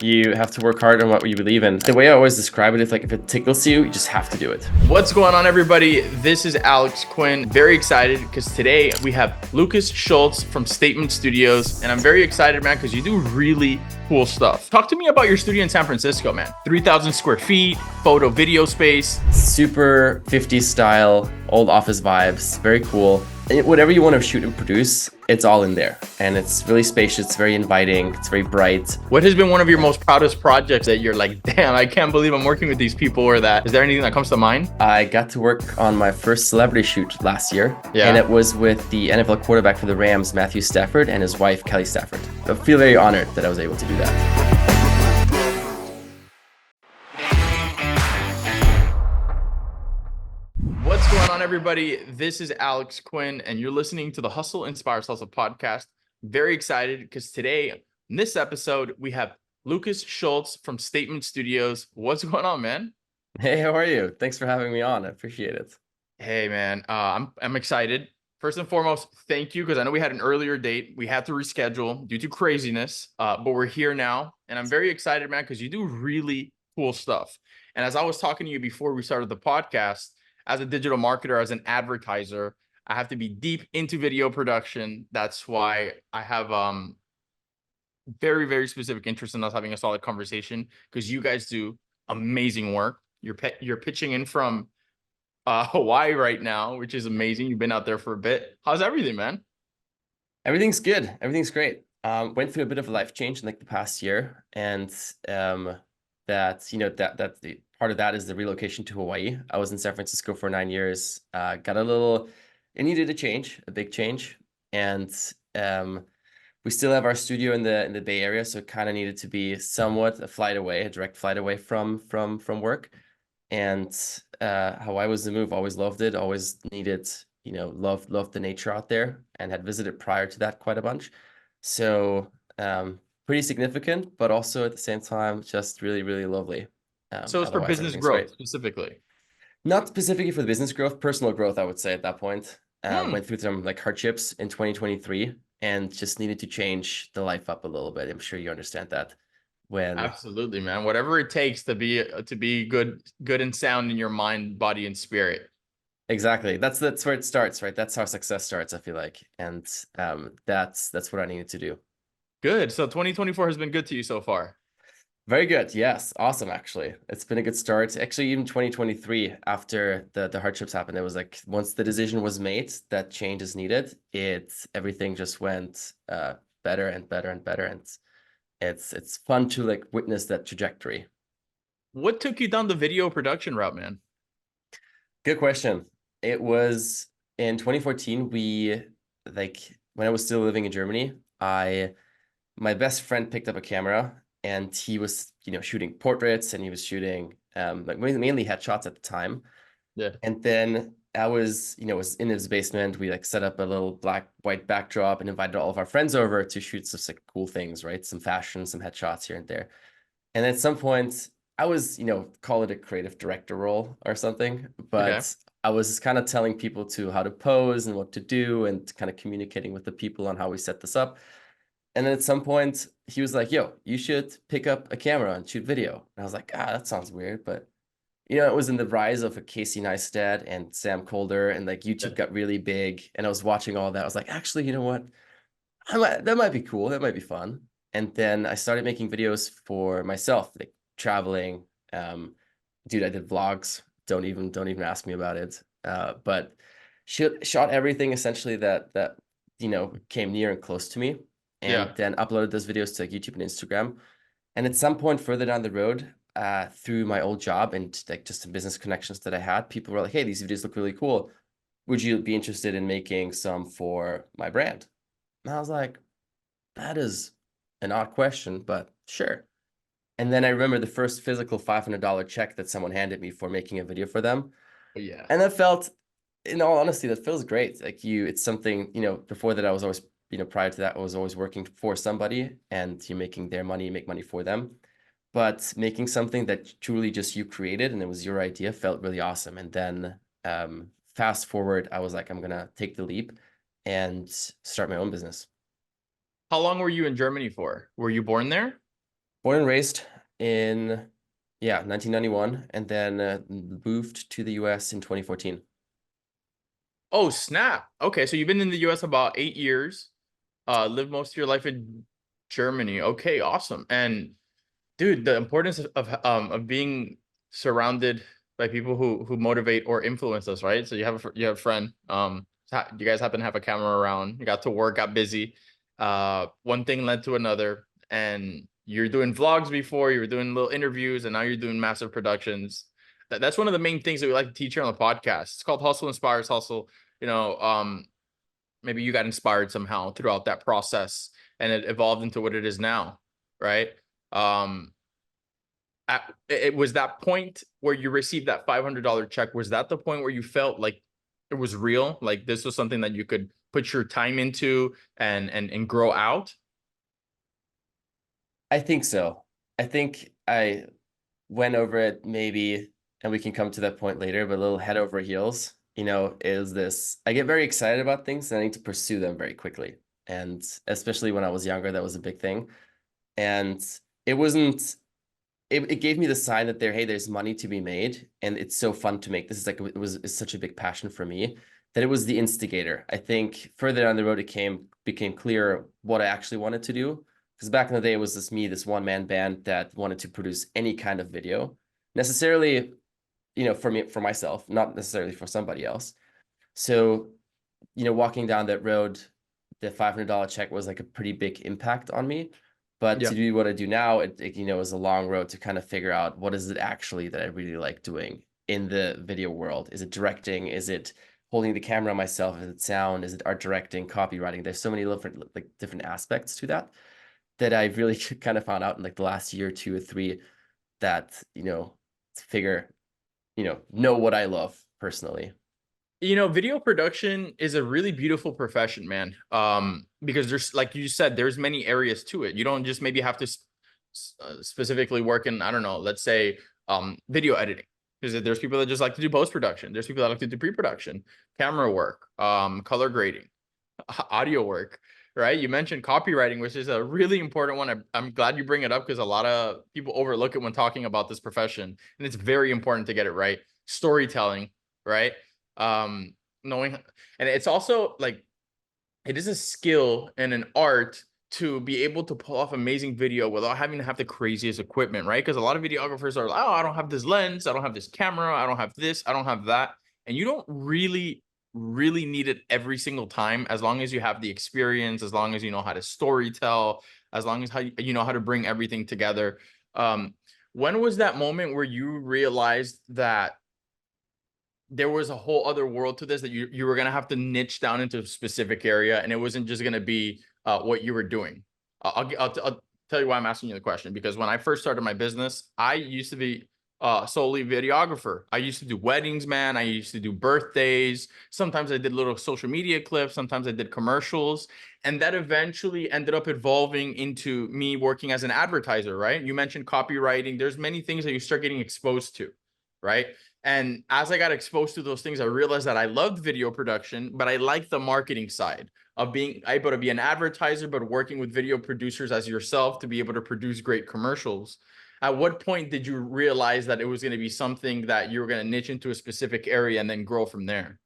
You have to work hard on what you believe in. The way I always describe it is like if it tickles you, you just have to do it. What's going on, everybody? This is Alex Quin. Very excited because today we have Lukas Schulz from STMNT Studios. And I'm very excited, man, because you do really cool stuff. Talk to me about your studio in San Francisco, man. 3,000 square feet, photo video space. Super 50s style, old office vibes, very cool. Whatever you want to shoot and produce, it's all in there. And it's really spacious, it's very inviting, it's very bright. What has been one of your most proudest projects that you're like, damn, I can't believe I'm working with these people, or that? Is there anything that comes to mind? I got to work on my first celebrity shoot last year. Yeah. And it was with the NFL quarterback for the Rams, Matthew Stafford, and his wife, Kelly Stafford. I feel very honored that I was able to do that. What's going on, everybody? This is Alex Quin, and you're listening to the Hustle Inspires Hustle podcast. Very excited because today, in this episode, we have Lukas Schulz from STMNT Studios. What's going on, man? Hey, how are you? Thanks for having me on. I appreciate it. Hey, man, I'm excited. First and foremost, thank you, because I know we had an earlier date. We had to reschedule due to craziness, but we're here now, and I'm very excited, man, because you do really cool stuff. And as I was talking to you before we started the podcast, as a digital marketer, as an advertiser, I have to be deep into video production. That's why I have very, very specific interest in us having a solid conversation, because you guys do amazing work. You're pitching in from Hawaii right now, which is amazing. You've been out there for a bit. How's everything, man? Everything's good. Everything's great. Went through a bit of a life change in like the past year, and that's the part of that is the relocation to Hawaii. I was in San Francisco for 9 years. It needed a change, a big change, and we still have our studio in the Bay Area, so it kind of needed to be somewhat a direct flight away from work. And Hawaii was the move. Always loved it. Always needed, loved the nature out there, and had visited prior to that quite a bunch. So pretty significant, but also at the same time, just really, really lovely. So it's for business growth specifically. Not specifically for the business growth, personal growth, I would say at that point. Went through some like hardships in 2023 and just needed to change the life up a little bit. I'm sure you understand that. Absolutely, man. Whatever it takes to be good and sound in your mind, body, and spirit. Exactly. That's where it starts, right? That's how success starts, I feel like. And that's what I needed to do. Good. So 2024 has been good to you so far. Very good. Yes. Awesome, actually. It's been a good start. Actually, even 2023, after the hardships happened, it was like once the decision was made that change is needed, everything just went better and better and better. And it's fun to like witness that trajectory. What took you down the video production route, man? Good question. It was in 2014, when I was still living in Germany, my best friend picked up a camera, and he was, shooting portraits, and he was shooting mainly headshots at the time. Yeah. And then I was in his basement. We like set up a little white backdrop and invited all of our friends over to shoot some like cool things, right? Some fashion, some headshots here and there. And at some point I was, call it a creative director role or something, but okay. I was kind of telling people how to pose and what to do, and kind of communicating with the people on how we set this up. And then at some point he was like, yo, you should pick up a camera and shoot video. And I was like, that sounds weird. But, it was in the rise of a Casey Neistat and Sam Colder, and like YouTube got really big. And I was watching all that. I was like, actually, you know what? That might be cool. That might be fun. And then I started making videos for myself, like traveling. Dude, I did vlogs. Don't even ask me about it. But shot everything essentially that came near and close to me. And then uploaded those videos to like YouTube and Instagram. And at some point further down the road, through my old job and like just some business connections that I had, people were like, hey, these videos look really cool. Would you be interested in making some for my brand? And I was like, that is an odd question, but sure. And then I remember the first physical $500 check that someone handed me for making a video for them. Yeah. And that felt, in all honesty, that feels great. Like it's something, before that I was always, prior to that, I was always working for somebody, and you're making their money, you make money for them. But making something that truly just you created and it was your idea felt really awesome. And then fast forward, I was like, I'm going to take the leap and start my own business. How long were you in Germany for? Were you born there? Born and raised in, yeah, 1991, and then moved to the US in 2014. Oh, snap. Okay, so you've been in the US about 8 years, lived most of your life in Germany. Okay, awesome. And dude, the importance of being surrounded by people who motivate or influence us, right? So you have a friend. You guys happen to have a camera around. You got to work, got busy. One thing led to another, and you're doing vlogs before. You were doing little interviews, and now you're doing massive productions. That's one of the main things that we like to teach here on the podcast. It's called Hustle Inspires Hustle. You know, maybe you got inspired somehow throughout that process, and it evolved into what it is now, right? Um, it was that point where you received that $500 check. Was that the point where you felt like it was real? Like this was something that you could put your time into and grow out? I think so. I think I went over it maybe, and we can come to that point later, but a little head over heels, is this, I get very excited about things and I need to pursue them very quickly. And especially when I was younger, that was a big thing. And it wasn't, it gave me the sign that hey, there's money to be made. And it's so fun to make. This is like, it's such a big passion for me that it was the instigator. I think further down the road, became clear what I actually wanted to do. Because back in the day, it was this one-man band that wanted to produce any kind of video, necessarily, for myself, not necessarily for somebody else. So, walking down that road, the $500 check was like a pretty big impact on me. But Yeah. to do what I do now, it is a long road to kind of figure out what is it actually that I really like doing in the video world. Is it directing? Is it holding the camera myself? Is it sound? Is it art directing, copywriting? There's so many different aspects to that I really kind of found out in like the last year, 2 or 3, that, to figure, know what I love personally. Video production is a really beautiful profession, man. Because there's, like you said, there's many areas to it. You don't just maybe have to specifically work in, I don't know, let's say, video editing. Because there's people that just like to do post production. There's people that like to do pre-production, camera work, color grading, audio work, right? You mentioned copywriting, which is a really important one. I'm glad you bring it up because a lot of people overlook it when talking about this profession, and it's very important to get it right. Storytelling, right? Knowing, and it's also like it is a skill and an art to be able to pull off amazing video without having to have the craziest equipment, right? Because a lot of videographers are like, oh, I don't have this lens, I don't have this camera, I don't have this, I don't have that. And you don't really need it every single time, as long as you have the experience, as long as you know how to story tell, as long as you know how to bring everything together. When was that moment where you realized that there was a whole other world to this, that you were going to have to niche down into a specific area, and it wasn't just going to be what you were doing? I'll tell you why I'm asking you the question, because when I first started my business, I used to be solely videographer. I used to do weddings, man. I used to do birthdays. Sometimes I did little social media clips. Sometimes I did commercials. And that eventually ended up evolving into me working as an advertiser, right? You mentioned copywriting. There's many things that you start getting exposed to, right? And as I got exposed to those things, I realized that I loved video production, but I liked the marketing side of being able to be an advertiser, but working with video producers as yourself to be able to produce great commercials. At what point did you realize that it was going to be something that you were going to niche into a specific area and then grow from there?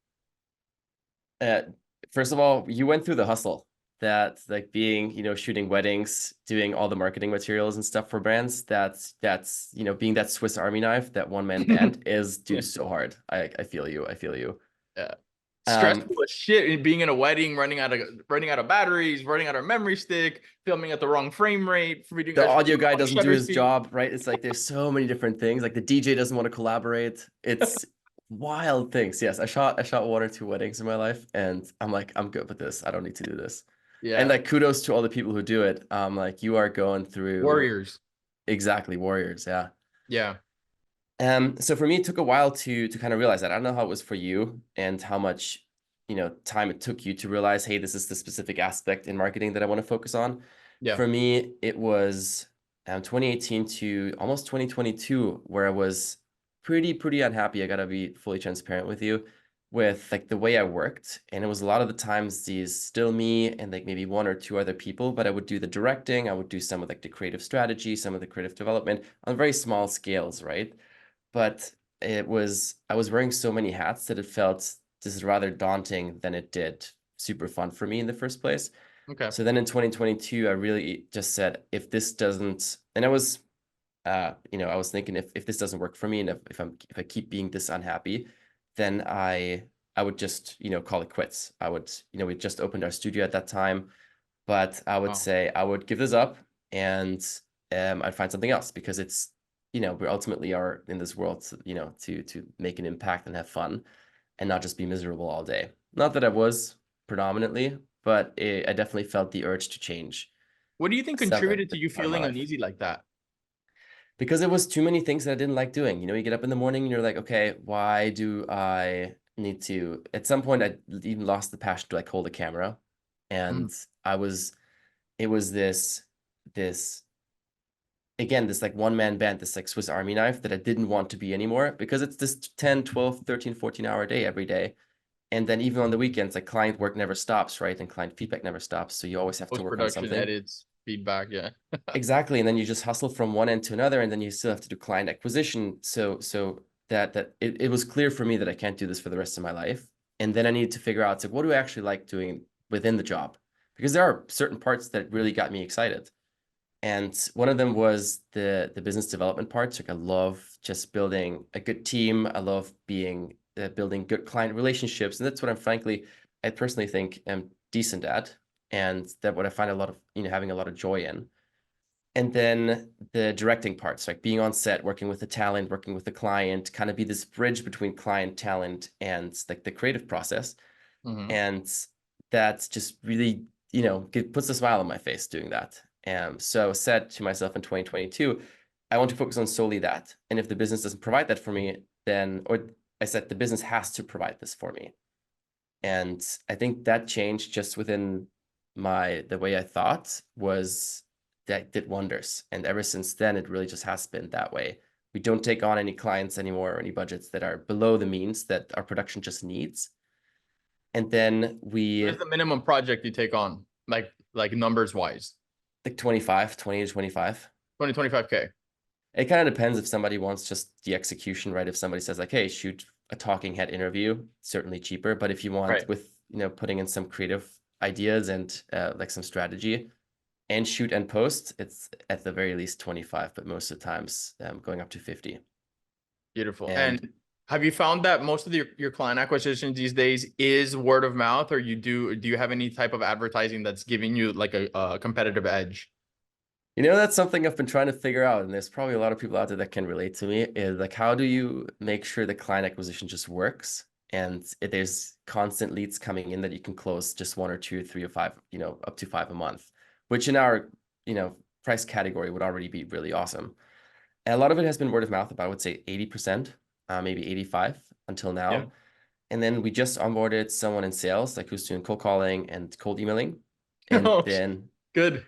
First of all, you went through the hustle that, like, being, shooting weddings, doing all the marketing materials and stuff for brands. That's being that Swiss Army knife, that one-man band is, dude, so hard. I feel you. I feel you. Yeah. Um, Stressful as shit, being in a wedding, running out of batteries, running out of memory stick, filming at the wrong frame rate, reading the a audio guy doesn't do shutter his speed. job, right? It's like there's so many different things. Like the DJ doesn't want to collaborate. It's wild things. Yes, I shot 1 or 2 weddings in my life, and I'm like, I'm good with this. I don't need to do this. And Yeah. like, kudos to all the people who do it. Like, you are going through Warriors. exactly warriors. Yeah. Yeah. So for me, it took a while to kind of realize that. I don't know how it was for you and how much, time it took you to realize, hey, this is the specific aspect in marketing that I want to focus on. Yeah. For me, it was 2018 to almost 2022, where I was pretty unhappy. I gotta be fully transparent with you. with like the way I worked. And it was a lot of the times these still me and like maybe one or two other people, but I would do the directing, I would do some of like the creative strategy, some of the creative development on very small scales, right? But I was wearing so many hats that it felt just rather daunting than it did super fun for me in the first place. Okay. So then in 2022, I really just said, if this doesn't, and I was thinking if this doesn't work for me and if I keep being this unhappy, then I would just, call it quits. We just opened our studio at that time, but I would Wow. say I would give this up and I'd find something else because it's, we ultimately are in this world, to make an impact and have fun and not just be miserable all day. Not that I was predominantly, but I definitely felt the urge to change What do you think some contributed to you part of my feeling life uneasy like that? because it was too many things that I didn't like doing. You get up in the morning and you're like, okay, why do I need to? At some point, I even lost the passion to like hold a camera, Mm, and I was, it was this again, this like one man band, this like Swiss Army knife that I didn't want to be anymore because it's this 10, 12, 13, 14 hour day every day. And then even on the weekends, like client work never stops, right? And client feedback never stops. So you always have to work on post-production something. edits, feedback. Yeah. Exactly. And then you just hustle from one end to another, and then you still have to do client acquisition. So that it was clear for me that I can't do this for the rest of my life. And then I needed to figure out, like, what do I actually like doing within the job? Because there are certain parts that really got me excited. And one of them was the business development parts. Like I love just building a good team. I love building good client relationships, and that's what I personally think am decent at, and that what I find a lot of having a lot of joy in. And then the directing parts, like being on set, working with the talent, working with the client, kind of be this bridge between client, talent, and like the creative process. Hmm. And that just really, puts a smile on my face doing that. And so I said to myself in 2022, I want to focus on solely that. And if the business doesn't provide that for me, or I said the business has to provide this for me. And I think that change just within the way I thought was that did wonders. And ever since then, it really just has been that way. We don't take on any clients anymore or any budgets that are below the means that our production just needs. And then What we is the minimum project you take on? Like numbers wise? like 25, 20 to 25. 20, 25K. It kind of depends if somebody wants just the execution, right? If somebody says like, hey, shoot a talking head interview, certainly cheaper. But if you want Right. with, putting in some creative ideas and like some strategy and shoot and post, it's at the very least 25, but most of the times going up to 50. Beautiful. And And have you found that most of your client acquisition these days is word of mouth, or do you have any type of advertising that's giving you like a competitive edge? that's something I've been trying to figure out. And there's probably a lot of people out there that can relate to me is like, how do you make sure the client acquisition just works? And if there's constant leads coming in that you can close just one or two, three or five, up to five a month, which in our, price category would already be really awesome. And a lot of it has been word of mouth, about I would say 80%, maybe 85 until Yeah. now. And then we just onboarded someone in sales, like who's doing cold calling and cold emailing. And Oh, then good.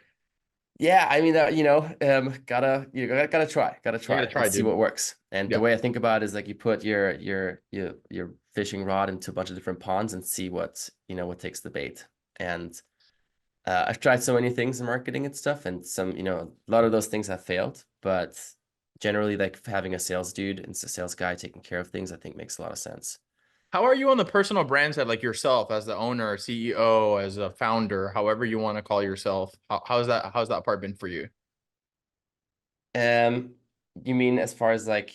yeah, I mean, gotta You gotta try and try, see dude. what works. And the Yep. way I think about it is like you put your fishing rod into a bunch of different ponds and see what takes the bait. And I've tried so many things in marketing and stuff, and some, a lot of those things have failed. But generally, like having a sales dude and a sales guy taking care of things, I think makes a lot of sense. How are you on the personal brand side, like yourself as the owner, CEO, as a founder, however you want to call yourself? How's that part been for you? Um, you mean as far as like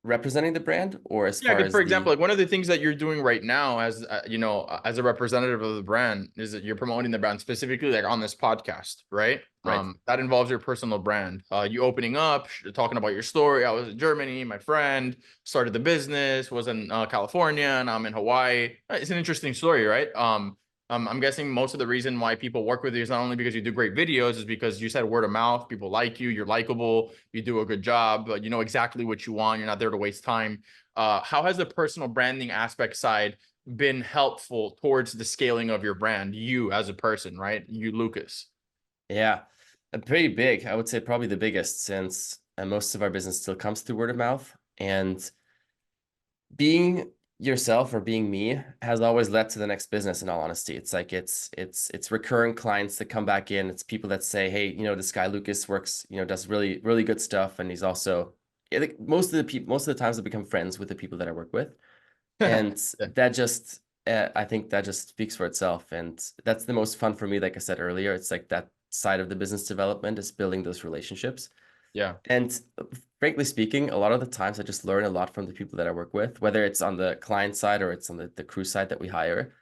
representing the brand, or as Yeah, far because for as example, the like one of the things that you're doing right now as as a representative of the brand is that you're promoting the brand specifically like on this podcast, right? right? That involves your personal brand. You opening up, talking about your story. I was in Germany, my friend started the business, was in California, and I'm in Hawaii. It's an interesting story, right? I'm guessing most of the reason why people work with you is not only because you do great videos, is because you said word of mouth, people like you, you're likable, you do a good job, you know exactly what you want, you're not there to waste time. How has the personal branding aspect side been helpful towards the scaling of your brand, you as a person, right? You, Lukas. Yeah, pretty big. I would say probably the biggest since most of our business still comes through word of mouth. And being, yourself or being me has always led to the next business, in all honesty. It's like it's recurring clients that come back in. It's people that say, hey, this guy Lucas works, does really, really good stuff. And he's also, I think most of the times I become friends with the people that I work with. And Yeah. that just I think that just speaks for itself. And that's the most fun for me. Like I said earlier, it's like that side of the business development is building those relationships. Yeah. And frankly speaking, a lot of the times I just learn a lot from the people that I work with, whether it's on the client side or it's on the crew side that we hire.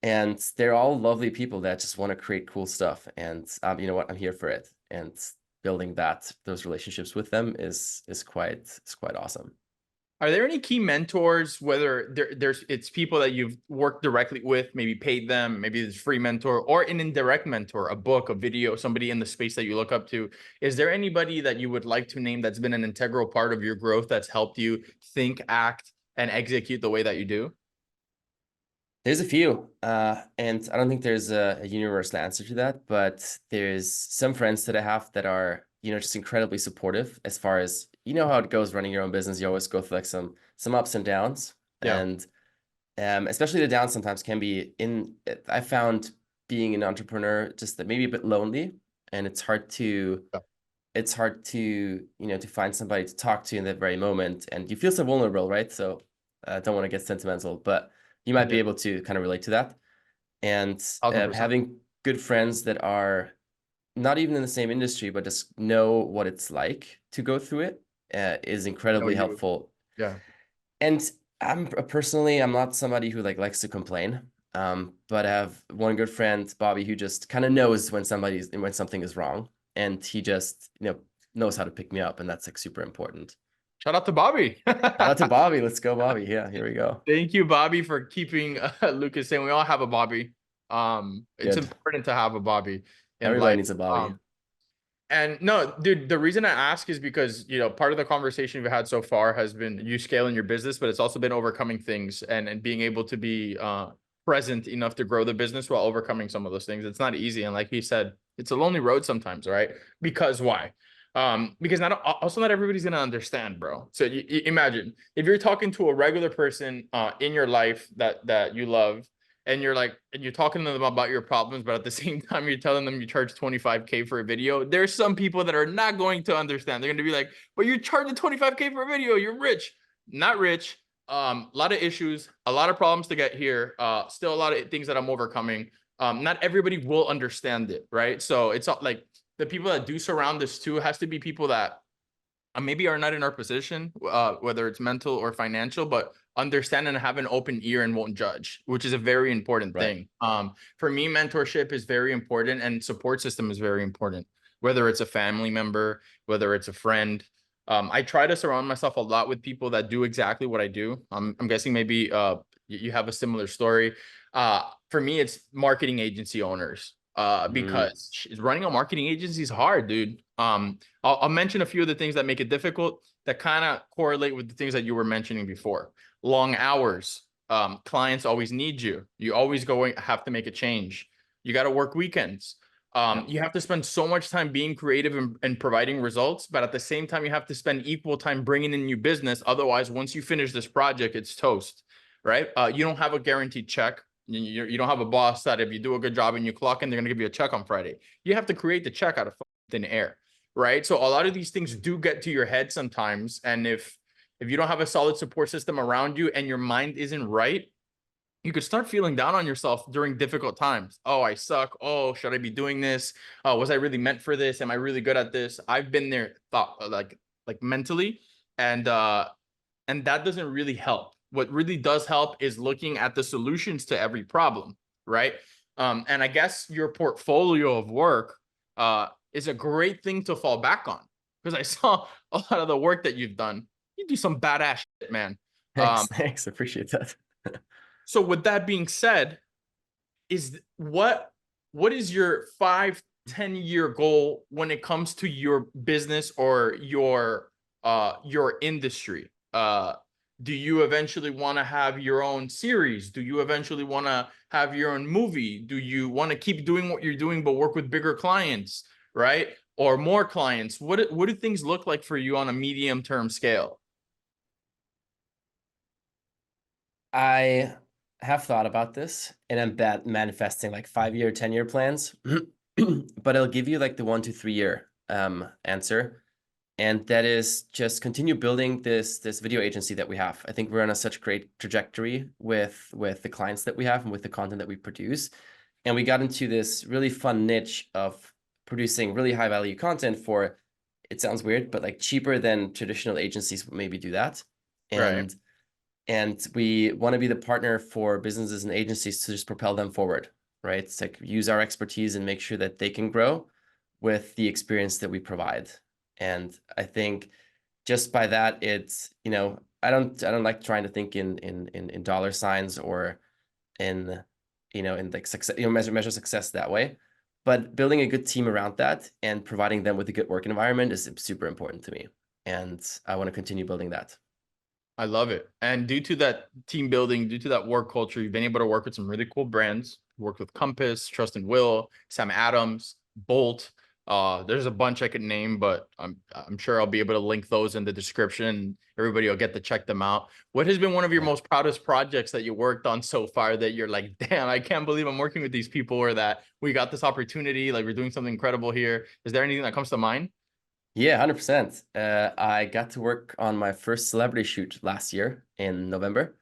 And they're all lovely people that just want to create cool stuff. And you know what? I'm here for it. And building those relationships with them is quite awesome. Are there any key mentors, whether it's people that you've worked directly with, maybe paid them, maybe it's free mentor or an indirect mentor, a book, a video, somebody in the space that you look up to? Is there anybody that you would like to name that's been an integral part of your growth that's helped you think, act, and execute the way that you do? There's a few, and I don't think there's a universal answer to that, but there's some friends that I have that are, just incredibly supportive as far as, how it goes running your own business. You always go through like some ups and downs, Yeah. and especially the downs sometimes can be I found being an entrepreneur just that maybe a bit lonely, and Yeah. it's hard to, to find somebody to talk to in that very moment, and you feel so vulnerable, right? So I don't want to get sentimental, but you might be Yeah. able to kind of relate to that. And 1000%. having good friends that are not even in the same industry, but just know what it's like to go through it is No, incredibly you. helpful. Yeah. And I'm not somebody who like likes to complain. But I have one good friend, Bobby, who just kind of knows when something is wrong, and he just, knows how to pick me up, and that's like super important. Shout out to Bobby. Shout out to Bobby. Let's go, Bobby. Yeah, here we go. Thank you, Bobby, for keeping Lucas saying we all have a Bobby. It's Good. important to have a Bobby in Everybody life. needs a Bobby. And no, dude, the reason I ask is because, part of the conversation we've had so far has been you scaling your business, but it's also been overcoming things and being able to be present enough to grow the business while overcoming some of those things. It's not easy. And like he said, it's a lonely road sometimes, right? Because why? Because not everybody's gonna understand, bro. So you imagine if you're talking to a regular person in your life that you love, and you're talking to them about your problems, but at the same time you're telling them you charge 25K for a video. There's some people that are not going to understand. They're going to be like, but you're charging 25K for a video, you're rich. Not rich. A lot of issues, a lot of problems to get here. Still a lot of things that I'm overcoming. Not everybody will understand it, right? So it's like the people that do surround us too has to be people that maybe are not in our position, whether it's mental or financial, but understand and have an open ear and won't judge, which is a very important Right. thing. For me, mentorship is very important and support system is very important, whether it's a family member, whether it's a friend. I try to surround myself a lot with people that do exactly what I do. I'm guessing maybe you have a similar story. For me, it's marketing agency owners Mm, because running a marketing agency is hard, dude. I'll mention a few of the things that make it difficult that kind of correlate with the things that you were mentioning before. Long hours. Clients always need you. You always have to make a change. You got to work weekends. yeah. You have to spend so much time being creative and providing results, but at the same time, you have to spend equal time bringing in new business. Otherwise, once you finish this project, it's toast, right? You don't have a guaranteed check. You don't have a boss that if you do a good job and you clock in, they're going to give you a check on Friday. You have to create the check out of thin air, right? So a lot of these things do get to your head sometimes. And if you don't have a solid support system around you and your mind isn't right, you could start feeling down on yourself during difficult times. Oh, I suck. Oh, should I be doing this? Was I really meant for this? Am I really good at this? I've been there, thought like mentally, and that doesn't really help. What really does help is looking at the solutions to every problem, right? And I guess your portfolio of work is a great thing to fall back on because I saw a lot of the work that you've done. You do some badass shit, man. Thanks. Thanks. Appreciate that. So with that being said, is what is your 5-10 year goal when it comes to your business or your industry? Do you eventually want to have your own series? Do you eventually want to have your own movie? Do you want to keep doing what you're doing but work with bigger clients, right? Or more clients? What do things look like for you on a medium term scale? I have thought about this, and I'm bad manifesting like 5-year, 10-year plans, but I'll give you like the 1 to 3 year answer, and that is just continue building this video agency that we have. I think we're on a such great trajectory with the clients that we have and with the content that we produce, and we got into this really fun niche of producing really high value content for, it sounds weird, but like cheaper than traditional agencies would maybe do that. Right. And we want to be the partner for businesses and agencies to just propel them forward, right? It's like use our expertise and make sure that they can grow with the experience that we provide. And I think just by that, it's, I don't like trying to think in dollar signs or in, in like success, measure success that way. But building a good team around that and providing them with a good work environment is super important to me. And I want to continue building that. I love it. And due to that team building, due to that work culture, you've been able to work with some really cool brands. Worked with Compass, Trust and Will, Sam Adams, Bolt. There's a bunch I could name, but I'm sure I'll be able to link those in the description. Everybody will get to check them out. What has been one of your most proudest projects that you worked on so far that you're like, damn, I can't believe I'm working with these people, or that we got this opportunity, like we're doing something incredible here? Is there anything that comes to mind? Yeah, 100%. I got to work on my first celebrity shoot last year in November,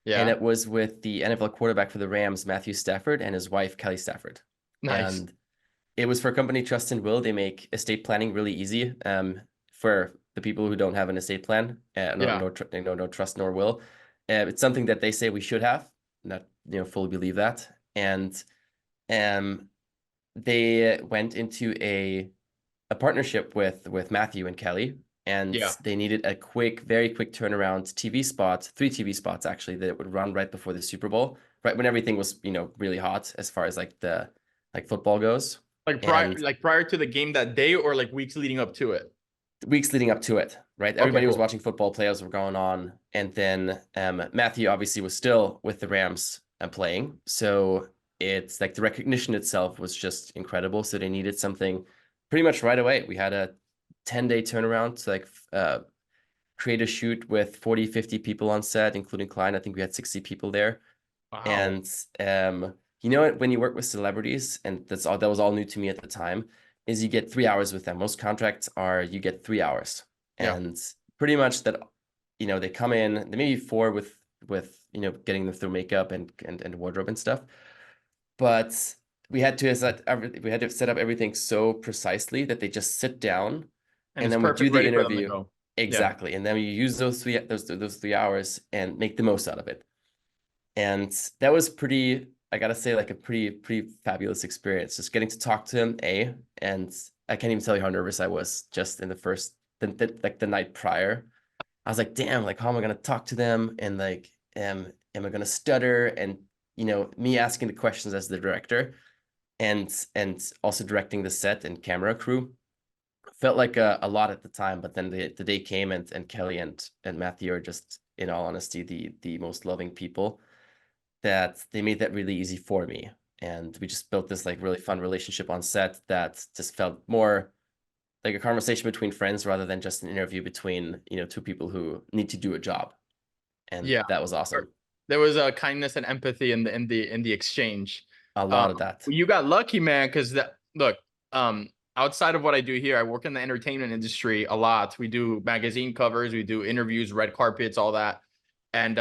and Yeah, it was with the NFL quarterback for the Rams, Matthew Stafford, and his wife, Kelly Stafford. nice. And it was for a company, Trust and Will. They make estate planning really easy for the people who don't have an estate plan, Yeah. no trust nor will. It's something that they say we should have, not fully believe that. And um, they went into a partnership with Matthew and Kelly, and Yeah. they needed a very quick turnaround TV spot, 3 TV spots actually, that would run right before the Super Bowl, right when everything was, really hot as far as like football goes, and Like prior to the game that day, or like weeks leading up to it? weeks leading up to it, right? Okay, Everybody was cool. watching football, playoffs were going on, and then Matthew obviously was still with the Rams and playing, so it's like the recognition itself was just incredible. So they needed something pretty much right away. We had a 10-day turnaround to like create a shoot with 40, 50 people on set, including client. I think we had 60 people there. Wow. And you know what, when you work with celebrities, and that was all new to me at the time, is you get 3 hours with them. Most contracts are you get 3 hours. Yeah. And pretty much that, they come in, they maybe 4 with getting them through makeup and wardrobe and stuff. But we had to set up everything so precisely that they just sit down, And and it's then we do perfect, the ready for them to interview. go. Yeah. Exactly. And then we use those 3 hours and make the most out of it. And that was pretty, I gotta say, like a pretty fabulous experience. Just getting to talk to him, and I can't even tell you how nervous I was just in the night prior. I was like, damn, like how am I gonna talk to them? And like, am I gonna stutter? And me asking the questions as the director, and also directing the set and camera crew felt like a lot at the time. But then the day came, and Kelly and Matthew are just, in all honesty, the most loving people, that they made that really easy for me. And we just built this like really fun relationship on set that just felt more like a conversation between friends rather than just an interview between, 2 people who need to do a job. And Yeah. that was awesome. There was a kindness and empathy in the exchange. A lot of that. You got lucky, man, because that look, outside of what I do here, I work in the entertainment industry a lot. We do magazine covers, we do interviews, red carpets, all that. And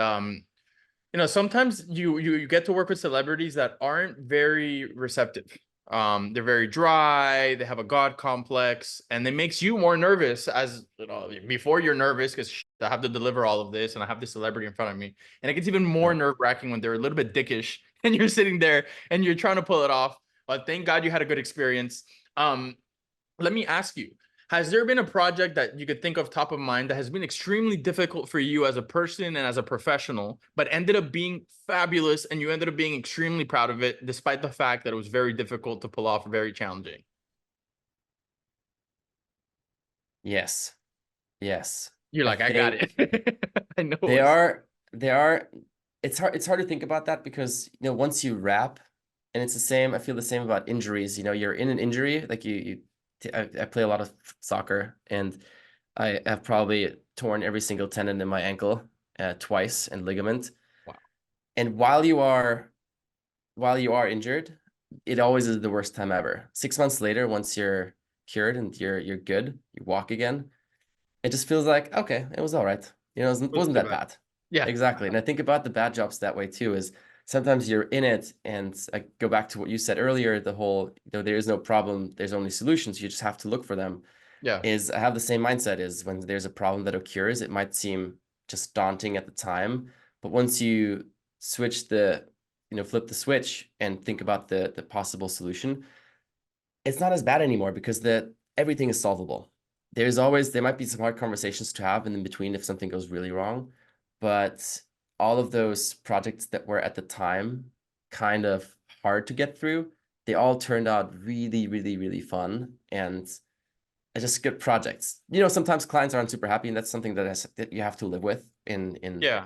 sometimes you get to work with celebrities that aren't very receptive. They're very dry, they have a god complex, and it makes you more nervous, as before you're nervous because I have to deliver all of this and I have this celebrity in front of me. And it gets even more Yeah. nerve-wracking when they're a little bit dickish and you're sitting there and you're trying to pull it off. But thank God you had a good experience. Let me ask you, has there been a project that you could think of top of mind that has been extremely difficult for you as a person and as a professional, but ended up being fabulous and you ended up being extremely proud of it, despite the fact that it was very difficult to pull off, very challenging? Yes. Yes. You're I like, I got think it. I know it they was. are, they are, it's hard to think about that because, once you wrap, and it's the same, I feel the same about injuries. You're in an injury, like I play a lot of soccer, and I have probably torn every single tendon in my ankle twice, and ligament. Wow. And while you are injured, it always is the worst time ever. 6 months later, once you're cured and you're good, you walk again, it just feels like, okay, it was all right. It Wasn't wasn't too that bad. bad. Yeah. Exactly. And I think about the bad jobs that way too, is sometimes you're in it, and I go back to what you said earlier, the whole, there is no problem, there's only solutions. You just have to look for them. Yeah. Is I have the same mindset, is when there's a problem that occurs, it might seem just daunting at the time, but once you switch the, flip the switch and think about the possible solution, it's not as bad anymore, because everything is solvable. There might be some hard conversations to have in between if something goes really wrong, but all of those projects that were at the time kind of hard to get through, they all turned out really, really, really fun, and just good projects. Sometimes clients aren't super happy, and that's something that you have to live with in Yeah.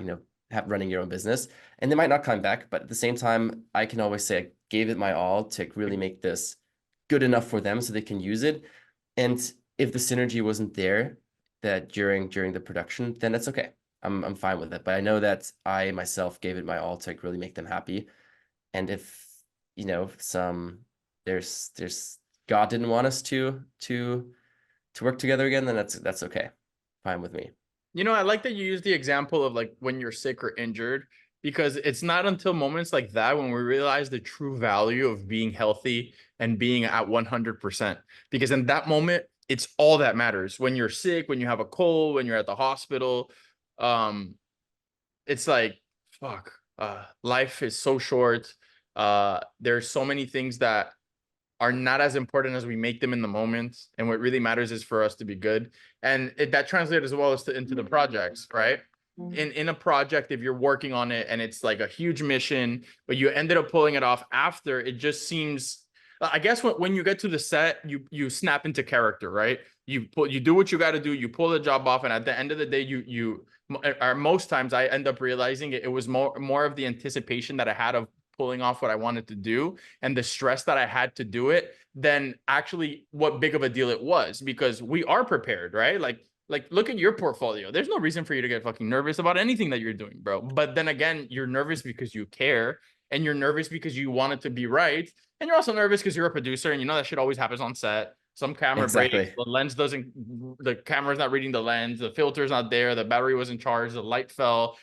running your own business, and they might not come back, but at the same time, I can always say I gave it my all to really make this good enough for them so they can use it. And if the synergy wasn't there that during the production, then that's okay. I'm fine with it. But I know that I myself gave it my all to really make them happy. And if some there's God didn't want us to work together again, then that's okay. Fine with me. I like that you use the example of like when you're sick or injured, because it's not until moments like that when we realize the true value of being healthy and being at 100%. Because in that moment, it's all that matters. When you're sick, when you have a cold, when you're at the hospital, um, it's like, fuck, life is so short. There's so many things that are not as important as we make them in the moment. And what really matters is for us to be good. And that translates as well as into the projects, right? In a project, if you're working on it and it's like a huge mission, but you ended up pulling it off after, it just seems, I guess when you get to the set, you snap into character, right? You do what you got to do, you pull the job off, and at the end of the day, or most times I end up realizing it was more of the anticipation that I had of pulling off what I wanted to do and the stress that I had to do it than actually what big of a deal it was, because we are prepared, right? Like look at your portfolio. There's no reason for you to get fucking nervous about anything that you're doing, bro. But then again, you're nervous because you care, and you're nervous because you want it to be right. And you're also nervous because you're a producer and that shit always happens on set. Some camera breaks, Exactly. the camera's not reading the lens, the filter's not there, the battery wasn't charged, the light fell.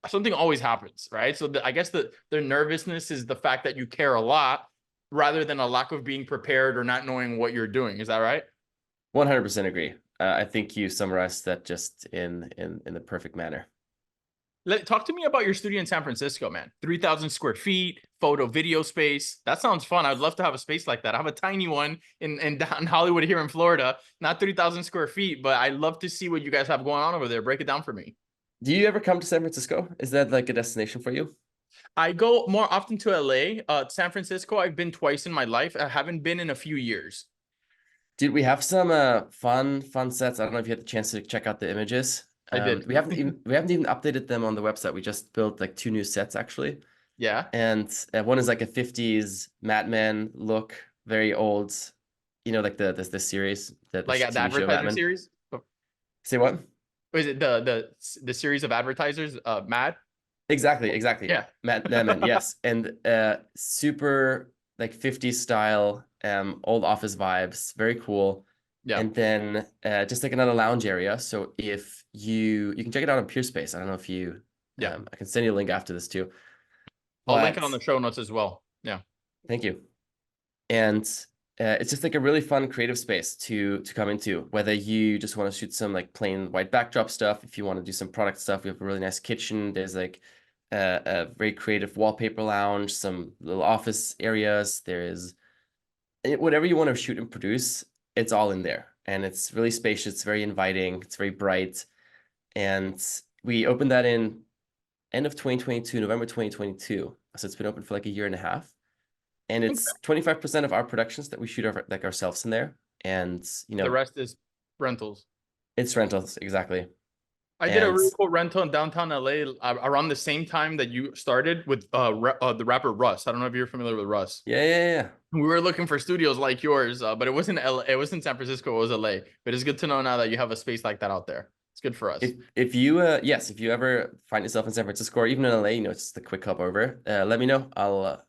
Something always happens, right? So I guess the nervousness is the fact that you care a lot rather than a lack of being prepared or not knowing what you're doing. Is that right? 100% agree. I think you summarized that just in the perfect manner. Talk to me about your studio in San Francisco, man. 3,000 square feet, photo, video space. That sounds fun. I'd love to have a space like that. I have a tiny one in down Hollywood here in Florida, not 3,000 square feet, but I'd love to see what you guys have going on over there. Break it down for me. Do you ever come to San Francisco? Is that like a destination for you? I go more often to LA. San Francisco, I've been twice in my life. I haven't been in a few years. Dude, we have some fun sets. I don't know if you had the chance to check out the images. I did. We haven't even updated them on the website. We just built like 2 new sets actually. Yeah. And one is like a 50s Mad Men look, very old, like the series, the Like the TV show Mad advertiser Men. series? Say what? Or is it the series of advertisers, Mad? Exactly. Yeah. Mad Men, yes. And super like 50s style, old office vibes, very cool. Yeah. And then just like another lounge area. So if you can check it out on Peerspace. I don't know if you Yeah. I can send you a link after this too. I'll link it But on the show notes as well. Yeah. thank you. And it's just like a really fun creative space to come into, whether you just want to shoot some like plain white backdrop stuff, if you want to do some product stuff. We have a really nice kitchen. There's like a very creative wallpaper lounge, some little office areas. There is whatever you want to shoot and produce, it's all in there. And it's really spacious, it's very inviting, it's very bright. And we opened that in end of 2022, November 2022. So it's been open for like a year and a half. And it's 25% of our productions that we shoot like ourselves in there. And The rest is rentals. it's rentals, exactly. I did a really cool rental in downtown LA around the same time that you started with the rapper Russ. I don't know if you're familiar with Russ. Yeah. We were looking for studios like yours, but it wasn't LA, it wasn't San Francisco, it was LA. But it's good to know now that you have a space like that out there. It's good for us. If you yes, if you ever find yourself in San Francisco or even in LA, just a quick hop over, let me know. I'll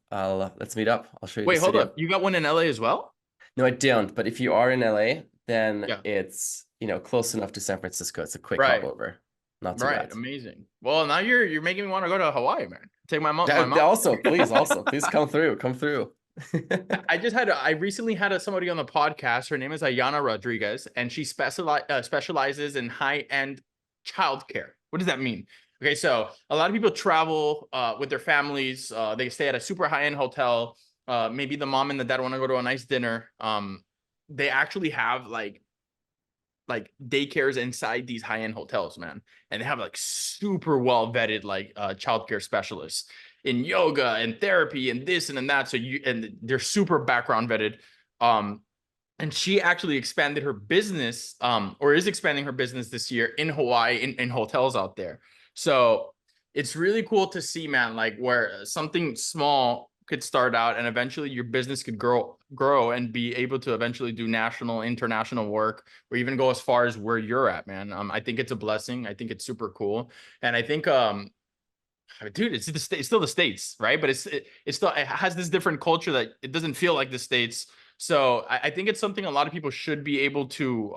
let's meet up. I'll show you the Wait, hold studio. up. You got one in LA as well? No, I don't. But if you are in LA, then Yeah. it's close enough to San Francisco. It's a quick hop Right. over. Not too Right. bad. Amazing. Well, now you're making me want to go to Hawaii, man. Take my mom, my That mom. also please come through. Come through. I recently had somebody on the podcast. Her name is Ayana Rodriguez, and she specializes in high-end childcare. What does that mean? Okay, so a lot of people travel with their families. They stay at a super high-end hotel. Maybe the mom and the dad want to go to a nice dinner. They actually have daycares inside these high-end hotels, man. And they have like super well vetted childcare specialists in yoga and therapy and this and that. So they're super background vetted. And she actually expanded her business, or is expanding her business this year in Hawaii in hotels out there. So it's really cool to see, man, like where something small could start out and eventually your business could grow and be able to eventually do national, international work, or even go as far as where you're at, man. I think it's a blessing. I think it's super cool. And I think dude, it's still the States, right? But it has this different culture that it doesn't feel like the States. So I think it's something a lot of people should be able to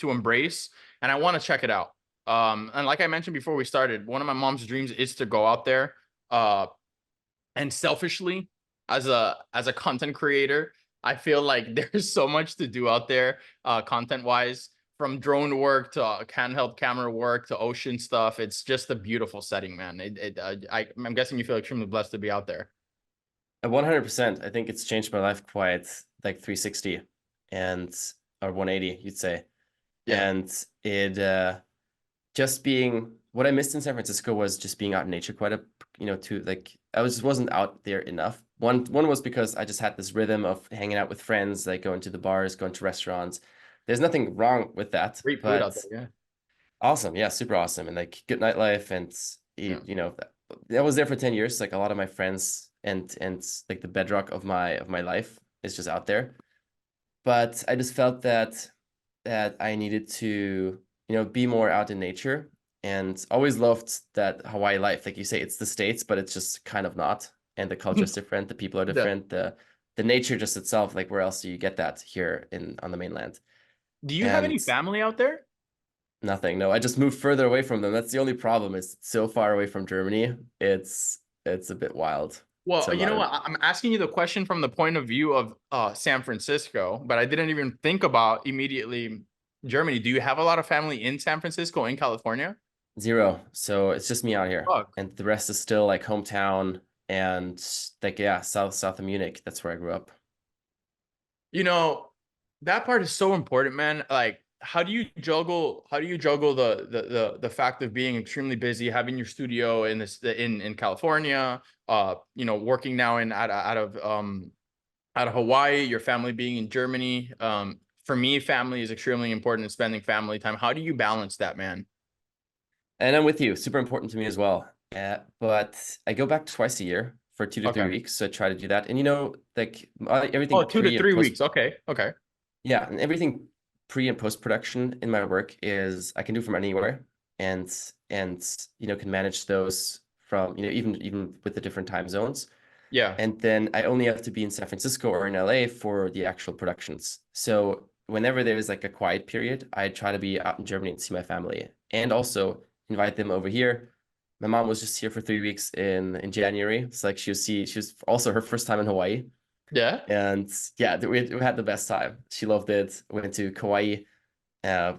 embrace, and I want to check it out. And like I mentioned before we started, one of my mom's dreams is to go out there. And selfishly, as a content creator, I feel like there's so much to do out there, content wise, from drone work to handheld camera work to ocean stuff. It's just a beautiful setting, man. I'm guessing you feel extremely blessed to be out there. 100%. I think it's changed my life quite like 360 and or 180, you'd say. Yeah. And it just being what I missed in San Francisco was just being out in nature quite a to like I wasn't out there enough. One was because I just had this rhythm of hanging out with friends, like going to the bars, going to restaurants. There's nothing wrong with that, Great food out but there. Yeah. awesome, yeah, super awesome, and like good nightlife, and Yeah. I was there for 10 years. Like a lot of my friends and like the bedrock of my life is just out there. But I just felt that I needed to be more out in nature, and always loved that Hawaii life. Like you say, it's the States, but it's just kind of not. And the culture is different, the people are Yeah. different, the nature just itself, like where else do you get that here on the mainland? Do you have And any family out there? nothing. No, I just moved further away from them. That's the only problem. It's so far away from Germany. It's a bit wild. Well, So you not know a, what? I'm asking you the question from the point of view of San Francisco, but I didn't even think about immediately Germany. Do you have a lot of family in San Francisco, in California? zero. So it's just me out here. Fuck. And the rest is still like hometown and like yeah, south of Munich. That's where I grew up. You know, that part is so important, man. Like, how do you juggle the fact of being extremely busy, having your studio in California, working now out of Hawaii, your family being in Germany. For me, family is extremely important and spending family time. How do you balance that, man? And I'm with you. Super important to me as well. But I go back twice a year for 2 to 3 Okay. weeks. So I try to do that. And like Oh, everything two to pre and three post. weeks. Okay. Okay. Yeah, and everything pre and post production in my work is I can do from anywhere, and can manage those from even with the different time zones. Yeah. And then I only have to be in San Francisco or in LA for the actual productions. So whenever there is like a quiet period, I try to be out in Germany and see my family, and also invite them over here. My mom was just here for 3 weeks in January. It's like she was also her first time in Hawaii. Yeah. And yeah, we had the best time. She loved it. We went to Kauai. I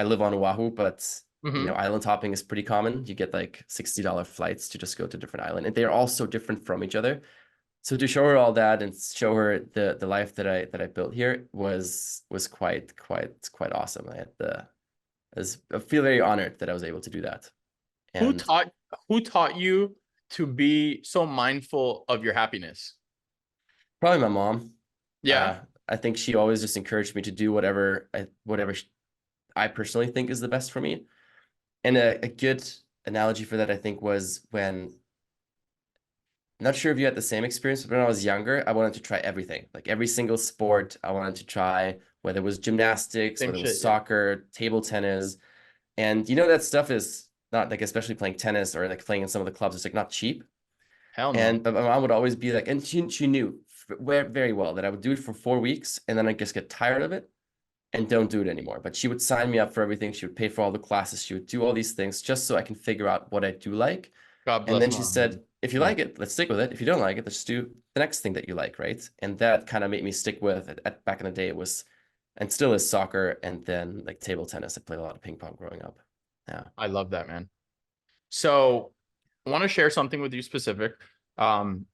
live on Oahu, but Mm-hmm. island hopping is pretty common. You get like $60 flights to just go to different island, and they're all so different from each other. So to show her all that and show her the life that I built here was quite awesome. I feel very honored that I was able to do that. Who And taught who taught you to be so mindful of your happiness? probably my mom. Yeah. I think she always just encouraged me to do whatever I personally think is the best for me. And a good analogy for that, I think, was when, not sure if you had the same experience, but when I was younger, I wanted to try everything, like every single sport I wanted to try, whether it was gymnastics, Same whether it was shit. Yeah. soccer, table tennis. And you know that stuff is not like, especially playing tennis or like playing in some of the clubs, it's like not cheap. Hell no. And but my mom would always be like, and she knew very well that I would do it for 4 weeks and then I just get tired of it and don't do it anymore. But she would sign me up for everything. She would pay for all the classes. She would do all these things just so I can figure out what I do like. God And bless then she mom, man. said, if you Yeah. like it, let's stick with it. If you don't like it, let's do the next thing that you like, right? And that kind of made me stick with it. Back in the day, it was, and still is, soccer, and then like table tennis. I played a lot of ping pong growing up. Yeah. I love that, man. So I want to share something with you specific. Um,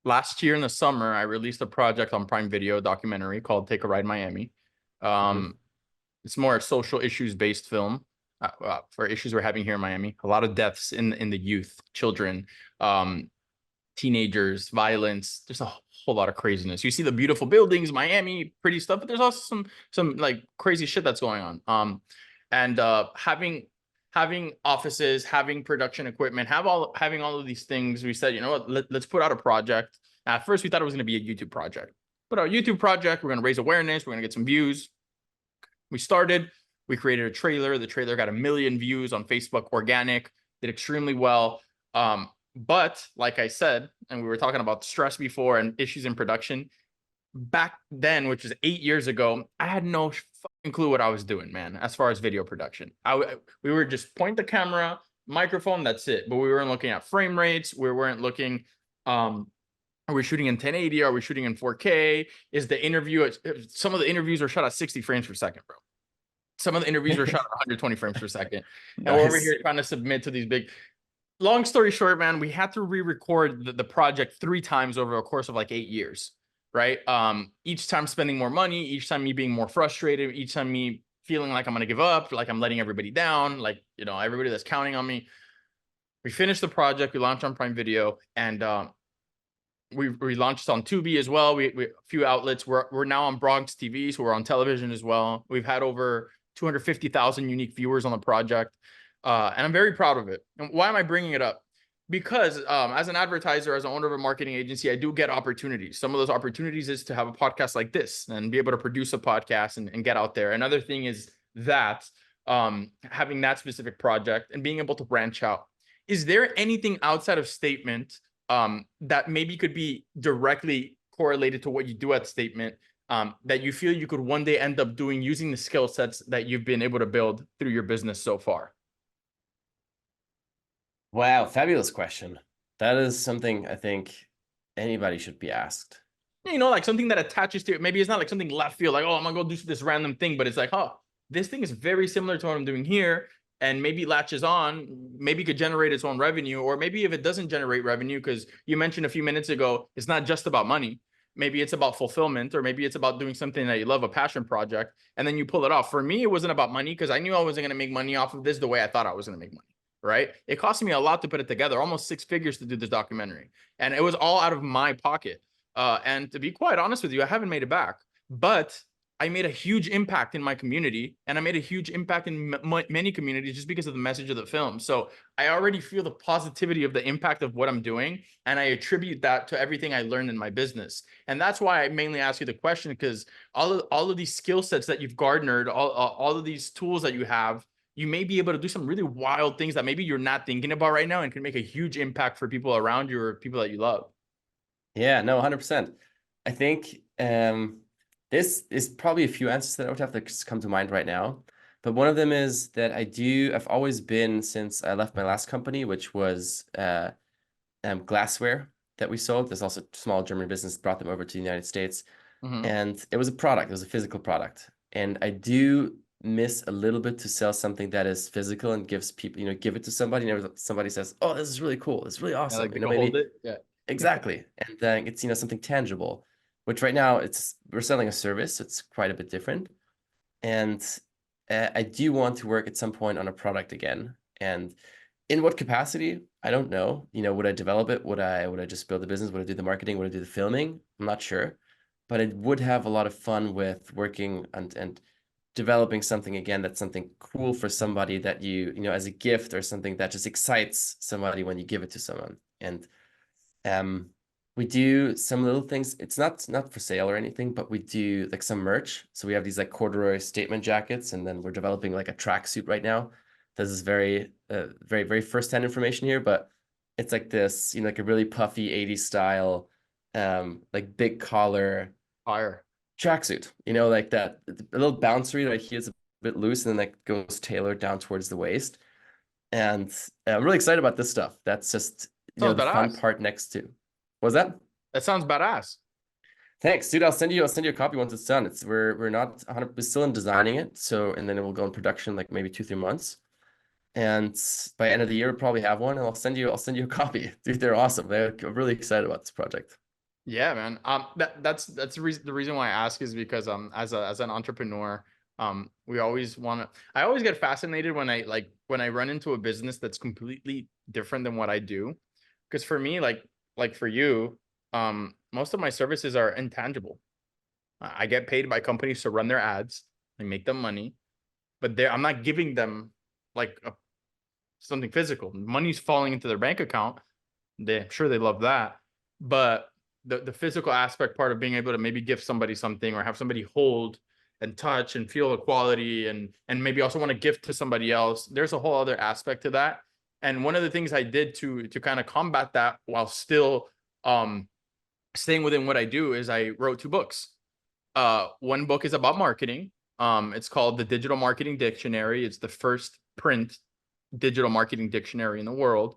Last year in the summer, I released a project on Prime Video, documentary called Take a Ride Miami. Mm-hmm. It's more a social issues based film for issues we're having here in Miami. A lot of deaths in the youth, children, um, teenagers, violence. There's a whole lot of craziness. You see the beautiful buildings, Miami, pretty stuff, but there's also some like crazy shit that's going on. And having offices, having production equipment, having all of these things, we said, you know what, let's put out a project. At first, we thought it was going to be a YouTube project. But our YouTube project, we're going to raise awareness, we're going to get some views. We started, we created a trailer. The trailer got 1 million views on Facebook, organic, did extremely well. But like I said, and we were talking about stress before and issues in production, back then, which was 8 years ago, I had no fucking clue what I was doing, man, as far as video production. We were just point the camera, microphone, that's it. But we weren't looking at frame rates. We weren't looking, are we shooting in 1080? Are we shooting in 4K? Is the interview, some of the interviews are shot at 60 frames per second, bro. Some of the interviews were shot at 120 frames per second. And we're over Nice. here trying to submit to these big, long story short, man, we had to re-record the project 3 times over a course of like 8 years, right? Each time spending more money, each time me being more frustrated, each time me feeling like I'm going to give up, like I'm letting everybody down, like, you know, everybody that's counting on me. We finished the project, we launched on Prime Video, and we launched on Tubi as well. We a few outlets. We're now on Bronx TV, so we're on television as well. We've had over 250,000 unique viewers on the project, and I'm very proud of it. And why am I bringing it up? Because as an advertiser, as an owner of a marketing agency, I do get opportunities. Some of those opportunities is to have a podcast like this and be able to produce a podcast and get out there. Another thing is that having that specific project and being able to branch out. Is there anything outside of Statement that maybe could be directly correlated to what you do at Statement that you feel you could one day end up doing using the skill sets that you've been able to build through your business so far? Wow, fabulous question. That is something I think anybody should be asked. You know, like something that attaches to it. Maybe it's not like something left field, like, oh, I'm gonna go do this random thing, but it's like, oh, this thing is very similar to what I'm doing here. And maybe latches on, maybe could generate its own revenue, or maybe if it doesn't generate revenue, because you mentioned a few minutes ago, it's not just about money. Maybe it's about fulfillment, or maybe it's about doing something that you love, a passion project, and then you pull it off. For me, it wasn't about money because I knew I wasn't going to make money off of this the way I thought I was going to make money. Right? It cost me a lot to put it together, almost 6 figures to do this documentary, and it was all out of my pocket. And to be quite honest with you, I haven't made it back, but I made a huge impact in my community, and I made a huge impact in many communities just because of the message of the film. So I already feel the positivity of the impact of what I'm doing, and I attribute that to everything I learned in my business. And that's why I mainly ask you the question, because all of these skill sets that you've garnered, all of these tools that you have, you may be able to do some really wild things that maybe you're not thinking about right now and can make a huge impact for people around you or people that you love. Yeah, no, 100%. I think this is probably a few answers that I would have to come to mind right now. But one of them is that I've always been, since I left my last company, which was glassware that we sold. There's also a small German business, brought them over to the United States. And it was a product, it was a physical product. And I do miss a little bit to sell something that is physical and gives people, give it to somebody, and somebody says, oh, this is really cool, it's really Yeah, awesome. like they can hold it. Yeah. Exactly. And then it's, something tangible, which right now we're selling a service. So it's quite a bit different. And I do want to work at some point on a product again. And in what capacity? I don't know. Would I develop it? Would I just build the business? Would I do the marketing? Would I do the filming? I'm not sure. But I would have a lot of fun with working and developing something again that's something cool for somebody that as a gift, or something that just excites somebody when you give it to someone. And We do some little things. It's not for sale or anything, but we do like some merch. So we have these like corduroy statement jackets, and then we're developing like a tracksuit right now. This is very first-hand information here, but it's like this, like a really puffy 80s style, like big collar Fire. tracksuit. Like that, a little bouncery right here is a bit loose, and then that goes tailored down towards the waist. And I'm really excited about this stuff. That's just, Sounds the fun badass. part next to. What was that? That sounds badass. Thanks, dude. I'll send you a copy once it's done. We're not 100, we're still in designing it. So, and then it will go in production like maybe 2-3 months. And by end of the year, we'll probably have one, and I'll send you a copy. Dude, they're awesome. I'm really excited about this project. Yeah, man. That's the reason why I ask is because as an entrepreneur, we always want to. I always get fascinated when I run into a business that's completely different than what I do, because for me, like for you, most of my services are intangible. I get paid by companies to run their ads and make them money, but I'm not giving them like something physical. Money's falling into their bank account. I'm sure they love that, but the physical aspect part of being able to maybe give somebody something or have somebody hold and touch and feel the quality and maybe also want to gift to somebody else. There's a whole other aspect to that. And one of the things I did to kind of combat that while still staying within what I do is I wrote 2 books. One book is about marketing. It's called the Digital Marketing Dictionary. It's the first print digital marketing dictionary in the world.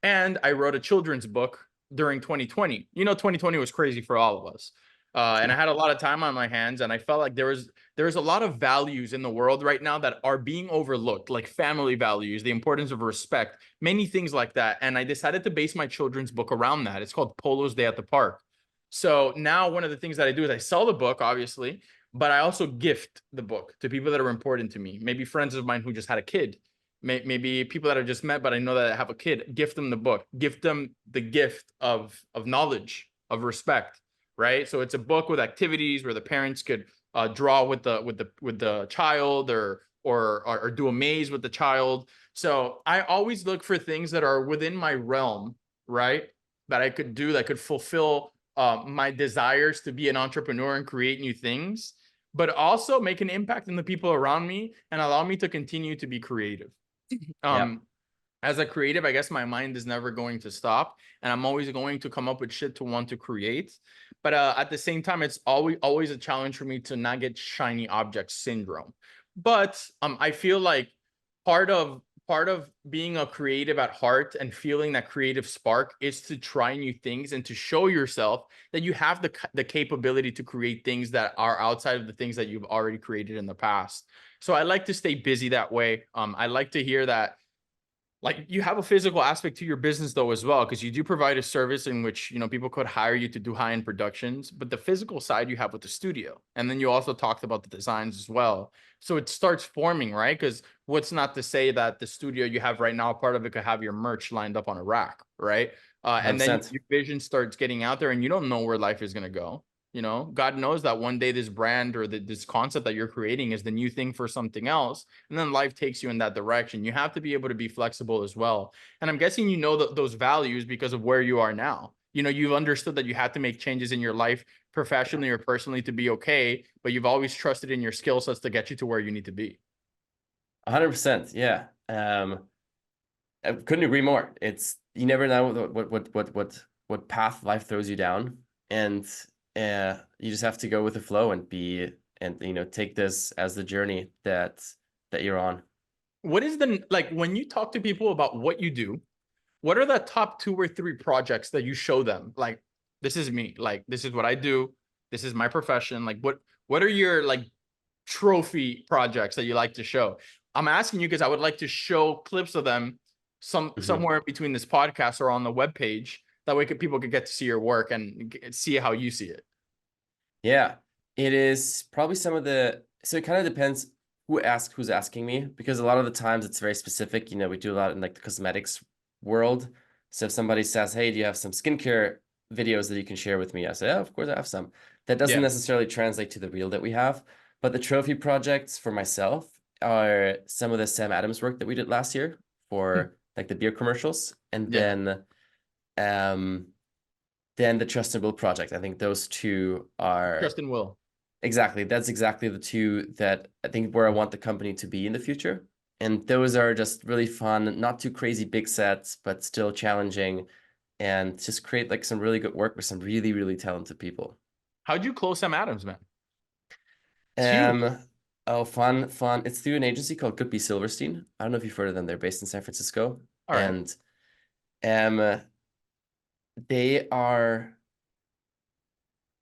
And I wrote a children's book during 2020. 2020 was crazy for all of us. And I had a lot of time on my hands, and I felt like there's a lot of values in the world right now that are being overlooked, like family values, the importance of respect, many things like that. And I decided to base my children's book around that. It's called Polo's Day at the Park. So now one of the things that I do is I sell the book, obviously, but I also gift the book to people that are important to me. Maybe friends of mine who just had a kid, maybe people that I just met, but I know that I have a kid. Gift them the book. Gift them the gift of knowledge, of respect, right? So it's a book with activities where the parents could draw with the child or do a maze with the child. So I always look for things that are within my realm, right? That I could do that could fulfill my desires to be an entrepreneur and create new things, but also make an impact on the people around me and allow me to continue to be creative. Yeah. As a creative, I guess my mind is never going to stop, and I'm always going to come up with shit to want to create. But at the same time, it's always a challenge for me to not get shiny object syndrome. But I feel like part of being a creative at heart and feeling that creative spark is to try new things and to show yourself that you have the capability to create things that are outside of the things that you've already created in the past. So I like to stay busy that way. I like to hear that like you have a physical aspect to your business though as well, because you do provide a service in which people could hire you to do high-end productions, but the physical side you have with the studio, and then you also talked about the designs as well. So it starts forming, right? Because what's not to say that the studio you have right now, part of it could have your merch lined up on a rack, right? And then 100%. your vision starts getting out there and you don't know where life is going to go. God knows that one day this brand or this concept that you're creating is the new thing for something else, and then life takes you in that direction. You have to be able to be flexible as well. And I'm guessing those values because of where you are now. You've understood that you had to make changes in your life professionally or personally to be okay, but you've always trusted in your skill sets to get you to where you need to be. 100%. Yeah. I couldn't agree more. You never know what path life throws you down, and you just have to go with the flow and take this as the journey that you're on. What is when you talk to people about what you do, what are the top 2 or 3 projects that you show them? Like, this is me, like, this is what I do. This is my profession. Like, what are your trophy projects that you like to show? I'm asking you because I would like to show clips of them somewhere between this podcast or on the webpage. That way people could get to see your work and see how you see it. Yeah, it is probably so it kind of depends who's asking me, because a lot of the times it's very specific. We do a lot in like the cosmetics world. So if somebody says, hey, do you have some skincare videos that you can share with me? I say, oh, of course I have some. That doesn't necessarily translate to the reel that we have. But the trophy projects for myself are some of the Sam Adams work that we did last year for like the beer commercials. And then then the Trust and Will project. I think those two are Justin Will. exactly, that's exactly the two that I think where I want the company to be in the future. And those are just really fun, not too crazy big sets, but still challenging, and just create like some really good work with some really, really talented people. How'd you close Sam Adams, man? It's huge. Oh, fun, fun. It's through an agency called Goodby Silverstein. I don't know if you've heard of them. They're based in San Francisco. All right. And um they are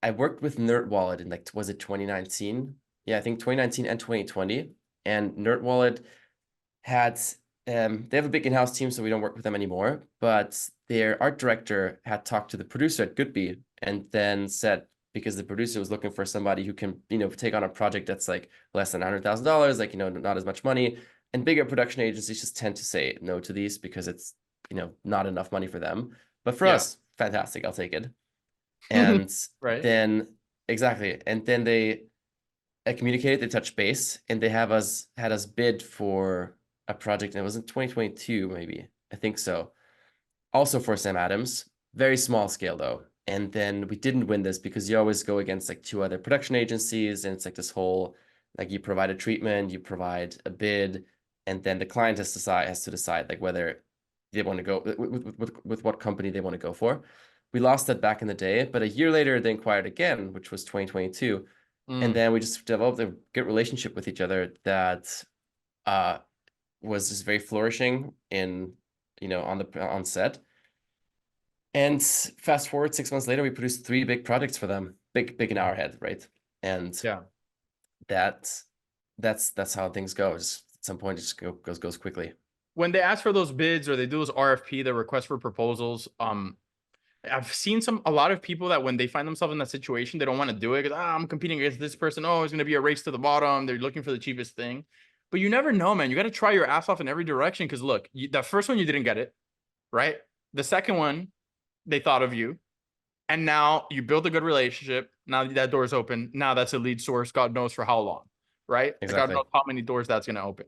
I worked with NerdWallet in like, was it 2019? Yeah, I think 2019 and 2020. And NerdWallet had they have a big in-house team, so we don't work with them anymore. But their art director had talked to the producer at Goodby and then said, because the producer was looking for somebody who can, take on a project that's like less than $100,000, like, not as much money. And bigger production agencies just tend to say no to these because it's, not enough money for them. But for Yeah. us, fantastic, I'll take it. And Right. then exactly, and then they communicated, they touched base, and they had us bid for a project, and it was in 2022, maybe, I think so, also for Sam Adams, very small scale though. And then we didn't win this because you always go against like two other production agencies, and it's like this whole, like, you provide a treatment, you provide a bid, and then the client has to decide like whether they want to go with what company they want to go for. We lost that back in the day, but a year later they inquired again, which was 2022. And then we just developed a good relationship with each other that was just very flourishing in, on set. And fast forward 6 months later, we produced 3 big projects for them, big in our head, right? And Yeah. that's how things go. Just at some point, it just goes quickly. When they ask for those bids or they do those RFP, the request for proposals, I've seen a lot of people that when they find themselves in that situation, they don't want to do it because I'm competing against this person. Oh, it's going to be a race to the bottom. They're looking for the cheapest thing. But you never know, man. You got to try your ass off in every direction because look, the first one, you didn't get it, right? The second one, they thought of you. And now you build a good relationship. Now that door's open. Now that's a lead source. God knows for how long, right? God Exactly. knows how many doors that's going to open.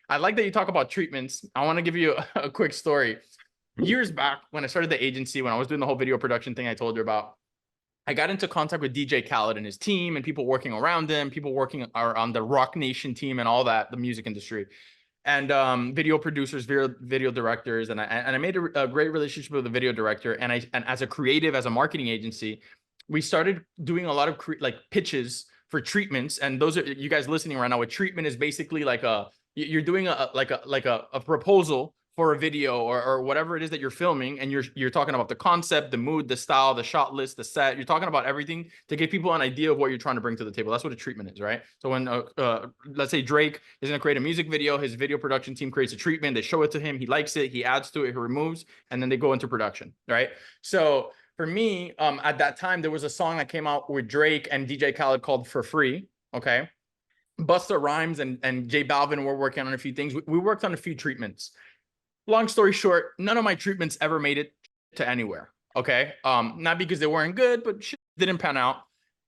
I like that you talk about treatments. I want to give you a quick story. Years back when I started the agency, when I was doing the whole video production thing I told you about, I got into contact with DJ Khaled and his team and people working around him, people working on the Rock Nation team and all that, the music industry, and video producers, video directors. And I made a great relationship with the video director. And as a creative, as a marketing agency, we started doing a lot of like pitches for treatments. And those are you guys listening right now. A treatment is basically like you're doing a proposal for a video or whatever it is that you're filming, and you're talking about the concept, the mood, the style, the shot list, the set. You're talking about everything to give people an idea of what you're trying to bring to the table. That's what a treatment is, right? So when let's say Drake is going to create a music video, his video production team creates a treatment, they show it to him, he likes it, he adds to it, he removes, and then they go into production, right? So for me, at that time, there was a song that came out with Drake and DJ Khaled called For Free, okay? Busta Rhymes and J Balvin were working on a few things. We worked on a few treatments. Long story short, none of my treatments ever made it to anywhere. Okay. Not because they weren't good, but shit didn't pan out.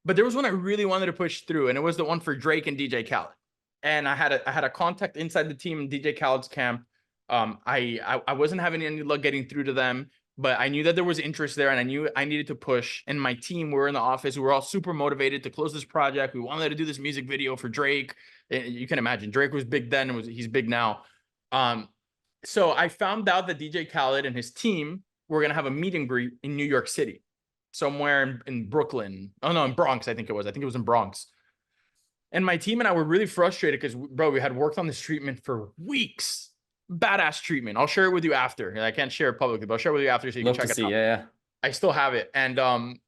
But there was one I really wanted to push through, and it was the one for Drake and DJ Khaled. And I had a contact inside the team in DJ Khaled's camp. I wasn't having any luck getting through to them, but I knew that there was interest there, and I knew I needed to push. And my team, we were in the office, we were all super motivated to close this project. We wanted to do this music video for Drake. You can imagine Drake was big then, and he's big now. So I found out that DJ Khaled and his team were going to have a meet and greet in New York City, somewhere in Brooklyn. Oh, no, in Bronx, I think it was. I think it was in Bronx. And my team and I were really frustrated because, bro, we had worked on this treatment for weeks. Badass treatment. I'll share it with you after. I can't share it publicly, but I'll share it with you after so you Love can to check it see. out. Yeah. I still have it. And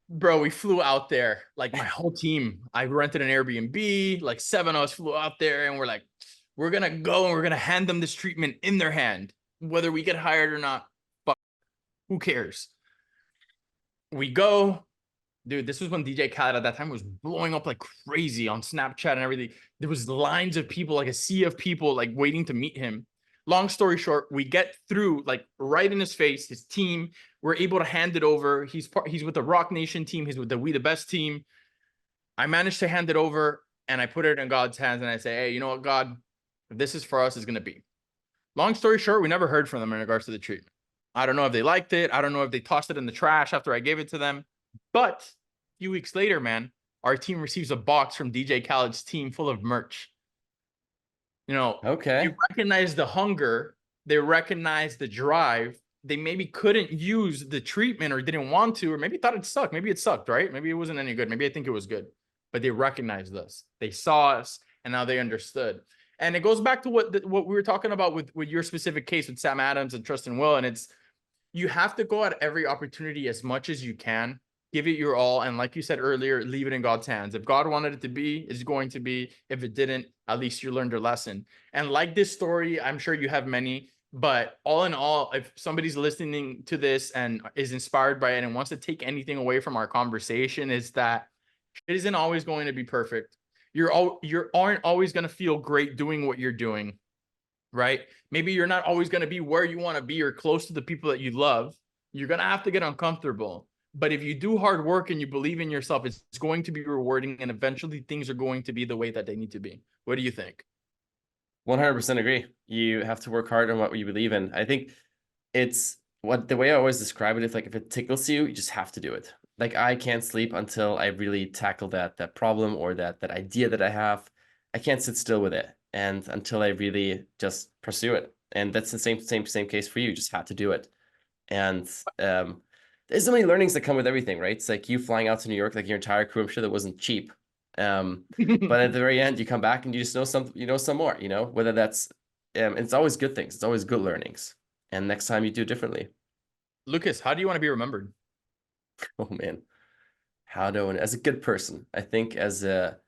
bro, we flew out there, like my whole team. I rented an Airbnb, like 7 of us flew out there, and we're like, we're going to go and we're going to hand them this treatment in their hand. Whether we get hired or not, fuck, who cares? We go. Dude, this was when DJ Khaled at that time was blowing up like crazy on Snapchat and everything. There was lines of people, like a sea of people, like waiting to meet him. Long story short, we get through, like right in his face, his team. We're able to hand it over. He's with the Rock Nation team. He's with the We the Best team. I managed to hand it over, and I put it in God's hands, and I say, hey, you know what, God, if this is for us, it's going to be. Long story short, we never heard from them in regards to the treatment. I don't know if they liked it. I don't know if they tossed it in the trash after I gave it to them. But a few weeks later, man, our team receives a box from DJ Khaled's team full of merch. You know, they Okay. recognize the hunger, they recognize the drive. They maybe couldn't use the treatment or didn't want to, or maybe thought it sucked. Maybe it sucked, right? Maybe it wasn't any good. Maybe I think it was good, but they recognized us. They saw us, and now they understood. And it goes back to what we were talking about with your specific case with Sam Adams and Trust and Will. And it's, you have to go at every opportunity as much as you can, give it your all, and like you said earlier, leave it in God's hands. If God wanted it to be, it's going to be. If it didn't, at least you learned your lesson. And like this story, I'm sure you have many, but all in all, if somebody's listening to this and is inspired by it and wants to take anything away from our conversation, is that it isn't always going to be perfect. You aren't always going to feel great doing what you're doing, right? Maybe you're not always going to be where you want to be or close to the people that you love. You're going to have to get uncomfortable. But if you do hard work and you believe in yourself, it's going to be rewarding, and eventually things are going to be the way that they need to be. What do you think? 100% agree. You have to work hard on what you believe in. I think it's what the way I always describe it is like if it tickles you, you just have to do it. Like I can't sleep until I really tackle that problem or that idea that I have. I can't sit still with it, and until I really just pursue it. And that's the same case for you. You just have to do it. And there's so many learnings that come with everything, right? It's like you flying out to New York, like your entire crew. I'm sure that wasn't cheap. But at the very end, you come back and you just know some more, whether that's, it's always good things. It's always good learnings. And next time you do differently. Lucas, how do you want to be remembered? Oh man, as a good person, I think as a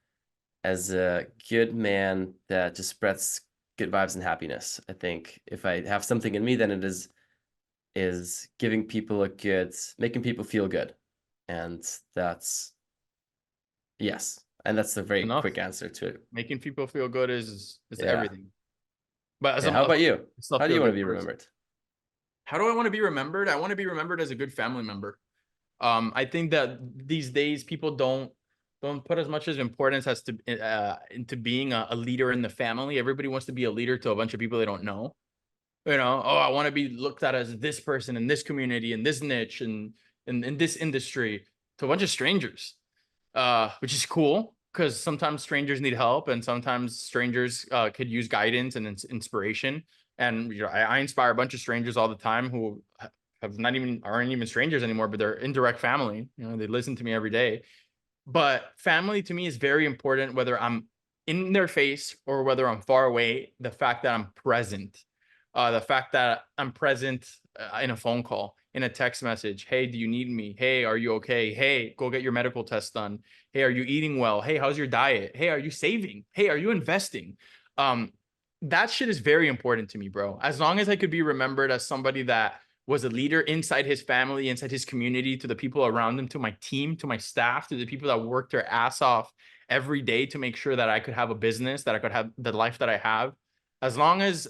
good man that just spreads good vibes and happiness. I think if I have something in me, then it is giving people making people feel good. And yes. And that's a very Enough. quick answer to it. Making people feel good is Yeah. everything. But as Yeah. How about you? self How do you feel want to good be person. remembered? How do I want to be remembered? I want to be remembered as a good family member. I think that these days people don't put as much as importance as to into being a leader in the family. Everybody wants to be a leader to a bunch of people they don't know. You know, oh, I want to be looked at as this person in this community, in this niche, and in this industry, to a bunch of strangers, which is cool because sometimes strangers need help, and sometimes strangers could use guidance and inspiration. And I inspire a bunch of strangers all the time who aren't even strangers anymore, but they're indirect family. They listen to me every day. But family to me is very important, whether I'm in their face or whether I'm far away. The fact that I'm present, the fact that I'm present in a phone call, in a text message. Hey, do you need me? Hey, are you okay? Hey, go get your medical test done. Hey, are you eating well? Hey, how's your diet? Hey, are you saving? Hey, are you investing? That shit is very important to me, bro. As long as I could be remembered as somebody that was a leader inside his family, inside his community, to the people around him, to my team, to my staff, to the people that worked their ass off every day to make sure that I could have a business, that I could have the life that I have. As long as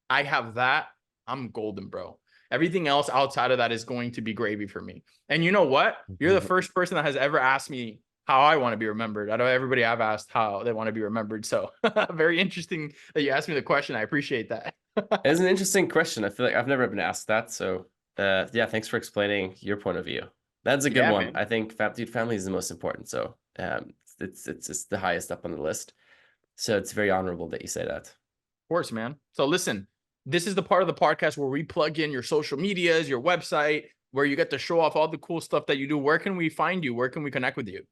I have that, I'm golden, bro. Everything else outside of that is going to be gravy for me. And you know what? You're the first person that has ever asked me how I want to be remembered. Out of everybody I've asked how they want to be remembered. So very interesting that you asked me the question. I appreciate that. It's an interesting question. I feel like I've never been asked that. So, yeah, thanks for explaining your point of view. That's a good Yeah, one. man. I think family is the most important. So, it's the highest up on the list. So it's very honorable that you say that. Of course, man. So listen, this is the part of the podcast where we plug in your social medias, your website, where you get to show off all the cool stuff that you do. Where can we find you? Where can we connect with you?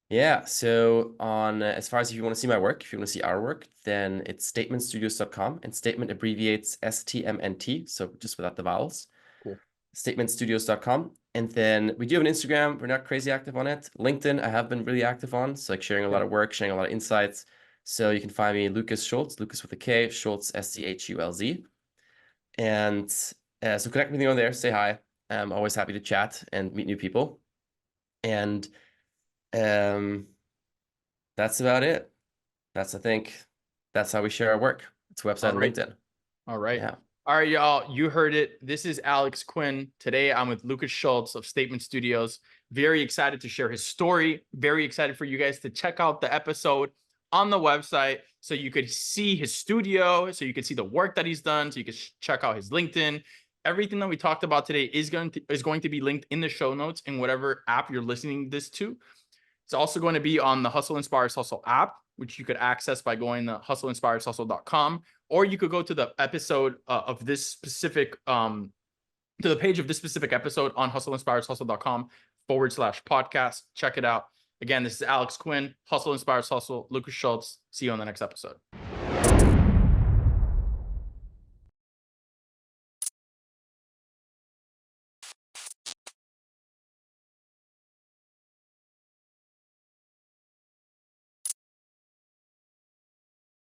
Yeah. So as far as if you want to see my work, if you want to see our work, then it's statementstudios.com, and statement abbreviates STMNT. So just without the vowels. Cool. Statementstudios.com. And then we do have an Instagram. We're not crazy active on it. LinkedIn, I have been really active on. So like sharing a lot of work, sharing a lot of insights. So you can find me Lukas Schulz, Lukas with a K, Schulz, Schulz. And so connect with me on there, say hi. I'm always happy to chat and meet new people. And that's about it. I think that's how we share our work. It's a website and LinkedIn. All right. Yeah. All right, y'all. You heard it. This is Alex Quin. Today, I'm with Lukas Schulz of STMNT Studios. Very excited to share his story. Very excited for you guys to check out the episode on the website so you could see his studio, so you could see the work that he's done, so you could check out his LinkedIn. Everything that we talked about today is going to be linked in the show notes in whatever app you're listening this to. It's also going to be on the Hustle Inspires Hustle app, which you could access by going to hustleinspireshustle.com, or you could go to the episode of this specific to the page of this specific episode on hustleinspireshustle.com/podcast. Check it out. Again, this is Alex Quin, Hustle Inspires Hustle, Lukas Schulz. See you on the next episode.